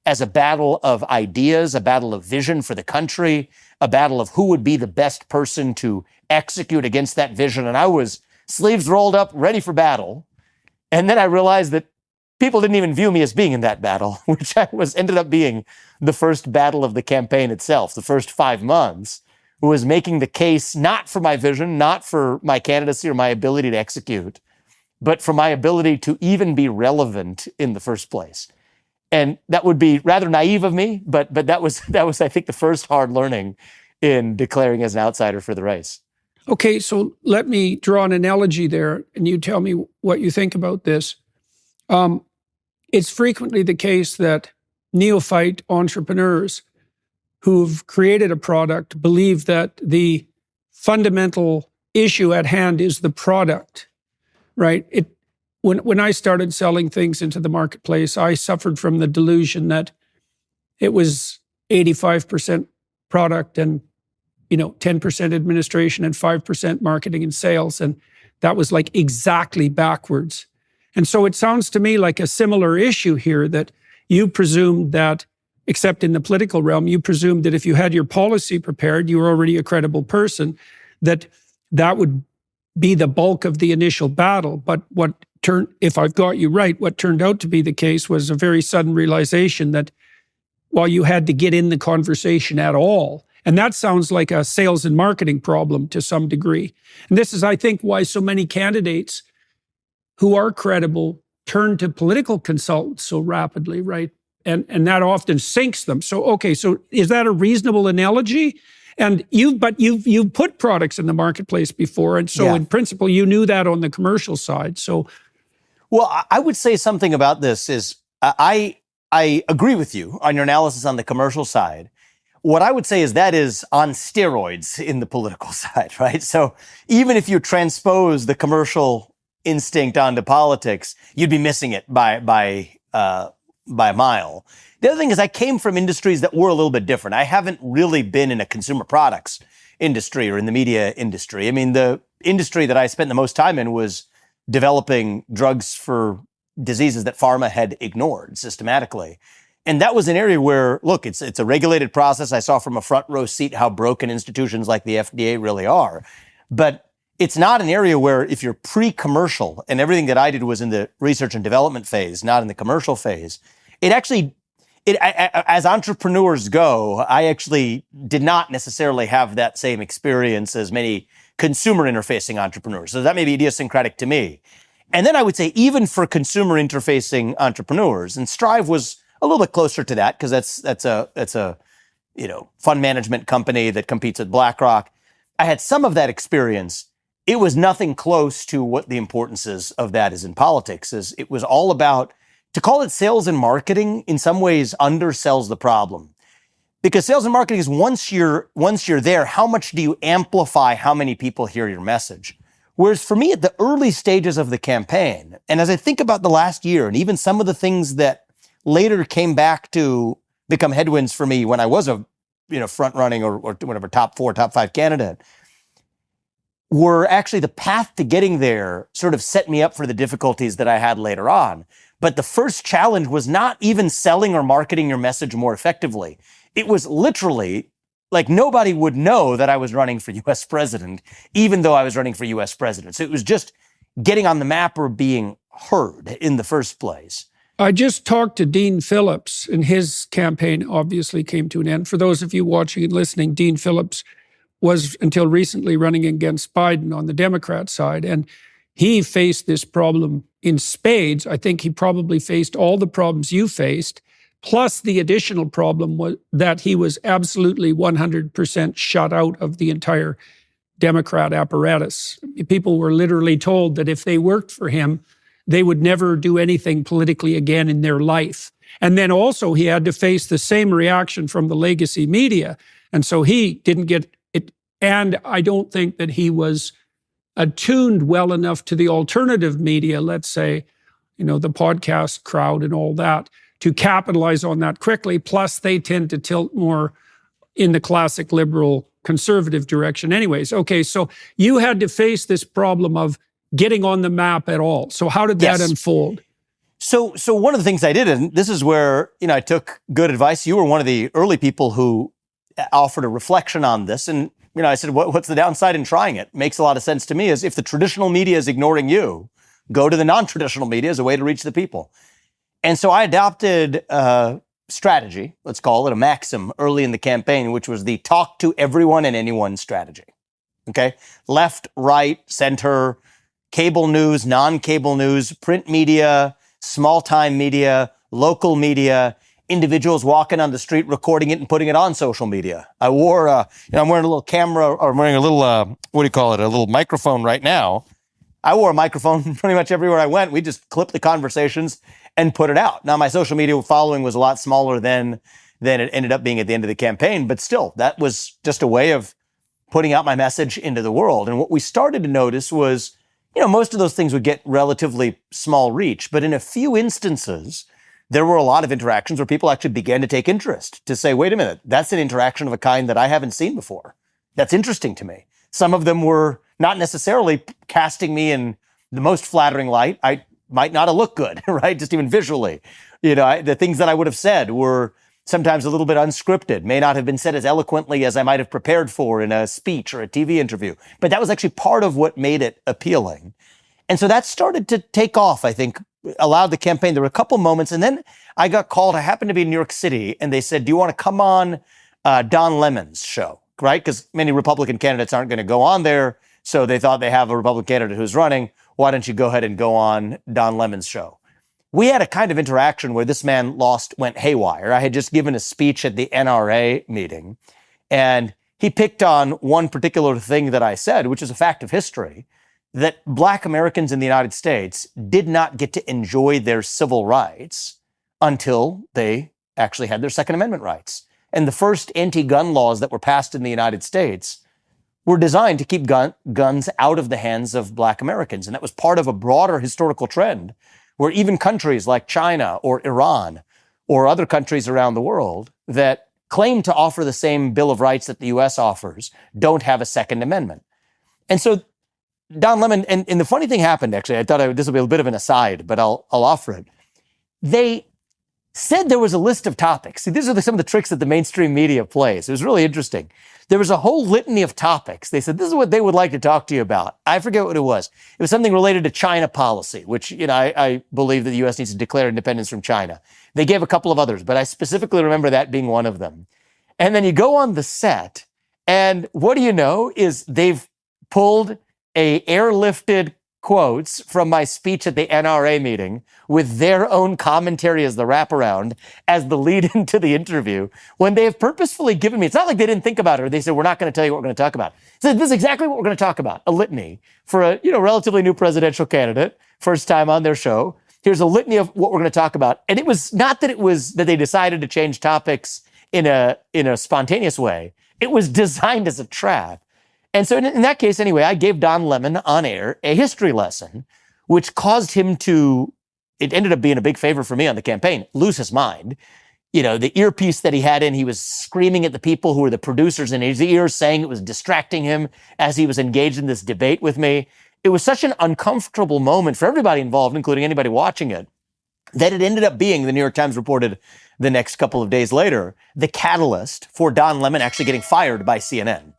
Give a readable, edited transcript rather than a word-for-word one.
as a battle of ideas, a battle of vision for the country, a battle of who would be the best person to execute against that vision. And I was sleeves rolled up, ready for battle. And then I realized that people didn't even view me as being in that battle, which ended up being the first battle of the campaign itself. The first 5 months was making the case not for my vision, not for my candidacy or my ability to execute, but for my ability to even be relevant in the first place. And that would be rather naive of me, but that was I think the first hard learning in declaring as an outsider for the race. Okay, so let me draw an analogy there, and you tell me what you think about this. It's frequently the case that neophyte entrepreneurs who've created a product believe that the fundamental issue at hand is the product, right? When I started selling things into the marketplace, I suffered from the delusion that it was 85% product and 10% administration and 5% marketing and sales. And that was like exactly backwards. And so it sounds to me like a similar issue here, that you presumed that, except in the political realm, you presumed that if you had your policy prepared, you were already a credible person, that would be the bulk of the initial battle. But if I've got you right, what turned out to be the case was a very sudden realization that, well, you had to get in the conversation at all. And that sounds like a sales and marketing problem to some degree. And this is, I think, why so many candidates who are credible turn to political consultants so rapidly, right? And that often sinks them. So is that a reasonable analogy? And you've put products in the marketplace before, and so in principle, you knew that on the commercial side. So, well, I would say something about this is I agree with you on your analysis on the commercial side. What I would say is that is on steroids in the political side, right? So even if you transpose the commercial instinct onto politics, you'd be missing it by a mile. The other thing is I came from industries that were a little bit different. I haven't really been in a consumer products industry or in the media industry. I mean, the industry that I spent the most time in was developing drugs for diseases that pharma had ignored systematically. And that was an area where, look, it's a regulated process. I saw from a front row seat how broken institutions like the FDA really are. But it's not an area where if you're pre-commercial, and everything that I did was in the research and development phase, not in the commercial phase, as entrepreneurs go, I actually did not necessarily have that same experience as many consumer interfacing entrepreneurs. So that may be idiosyncratic to me. And then I would say even for consumer interfacing entrepreneurs, and Strive was a little bit closer to that because that's a fund management company that competes with BlackRock. I had some of that experience. It was nothing close to what the importance of that is in politics. It was all about, to call it sales and marketing in some ways undersells the problem. Because sales and marketing is once you're there, how much do you amplify how many people hear your message? Whereas for me at the early stages of the campaign, and as I think about the last year and even some of the things that later came back to become headwinds for me when I was a front running or whatever top 4, top 5 candidate, were actually the path to getting there sort of set me up for the difficulties that I had later on. But the first challenge was not even selling or marketing your message more effectively. It was literally like nobody would know that I was running for US president, even though I was running for US president. So it was just getting on the map or being heard in the first place. I just talked to Dean Phillips, and his campaign obviously came to an end. For those of you watching and listening, Dean Phillips was until recently running against Biden on the Democrat side, and he faced this problem in spades. I think he probably faced all the problems you faced, plus the additional problem was that he was absolutely 100% shut out of the entire Democrat apparatus. People were literally told that if they worked for him, they would never do anything politically again in their life. And then also he had to face the same reaction from the legacy media. And so he didn't get it. And I don't think that he was attuned well enough to the alternative media, let's say, the podcast crowd and all that, to capitalize on that quickly. Plus, they tend to tilt more in the classic liberal conservative direction anyways. Okay, so you had to face this problem of getting on the map at all. So how did that unfold? So one of the things I did, and this is where, I took good advice. You were one of the early people who offered a reflection on this. And, I said, what's the downside in trying it? Makes a lot of sense to me is if the traditional media is ignoring you, go to the non-traditional media as a way to reach the people. And so I adopted a strategy, let's call it a maxim early in the campaign, which was the talk to everyone and anyone strategy. Okay? Left, right, center, cable news, non-cable news, print media, small-time media, local media, individuals walking on the street, recording it and putting it on social media. I wore, I'm wearing a little camera, or I'm wearing a little, a little microphone right now. I wore a microphone pretty much everywhere I went. We just clipped the conversations and put it out. Now, my social media following was a lot smaller than it ended up being at the end of the campaign, but still, that was just a way of putting out my message into the world. And what we started to notice was, most of those things would get relatively small reach, but in a few instances, there were a lot of interactions where people actually began to take interest, to say, wait a minute, that's an interaction of a kind that I haven't seen before. That's interesting to me. Some of them were not necessarily casting me in the most flattering light. I might not have looked good, right? Just even visually. The things that I would have said were sometimes a little bit unscripted, may not have been said as eloquently as I might have prepared for in a speech or a TV interview. But that was actually part of what made it appealing. And so that started to take off, I think, allowed the campaign. There were a couple moments, and then I got called. I happened to be in New York City, and they said, do you want to come on Don Lemon's show, right? Because many Republican candidates aren't going to go on there, so they thought they have a Republican candidate who's running. Why don't you go ahead and go on Don Lemon's show? We had a kind of interaction where this man went haywire. I had just given a speech at the NRA meeting, and he picked on one particular thing that I said, which is a fact of history, that Black Americans in the United States did not get to enjoy their civil rights until they actually had their Second Amendment rights. And the first anti-gun laws that were passed in the United States were designed to keep guns out of the hands of Black Americans. And that was part of a broader historical trend where even countries like China or Iran or other countries around the world that claim to offer the same Bill of Rights that the U.S. offers don't have a Second Amendment. And so Don Lemon, and the funny thing happened, actually, I thought this would be a bit of an aside, but I'll offer it. They said there was a list of topics. See, these are some of the tricks that the mainstream media plays. It was really interesting. There was a whole litany of topics. They said, this is what they would like to talk to you about. I forget what it was. It was something related to China policy, which, I believe that the U.S. needs to declare independence from China. They gave a couple of others, but I specifically remember that being one of them. And then you go on the set, and what do you know is they've pulled airlifted quotes from my speech at the NRA meeting with their own commentary as the wraparound, as the lead into the interview, when they have purposefully given me, it's not like they didn't think about it or they said, we're not going to tell you what we're going to talk about. So this is exactly what we're going to talk about, a litany for a relatively new presidential candidate, first time on their show. Here's a litany of what we're going to talk about. And it was not that that they decided to change topics in a spontaneous way. It was designed as a trap. And so in that case, anyway, I gave Don Lemon on air a history lesson, which caused him to, it ended up being a big favor for me on the campaign, lose his mind. The earpiece that he had in, he was screaming at the people who were the producers in his ears, saying it was distracting him as he was engaged in this debate with me. It was such an uncomfortable moment for everybody involved, including anybody watching it, that it ended up being, the New York Times reported the next couple of days later, the catalyst for Don Lemon actually getting fired by CNN.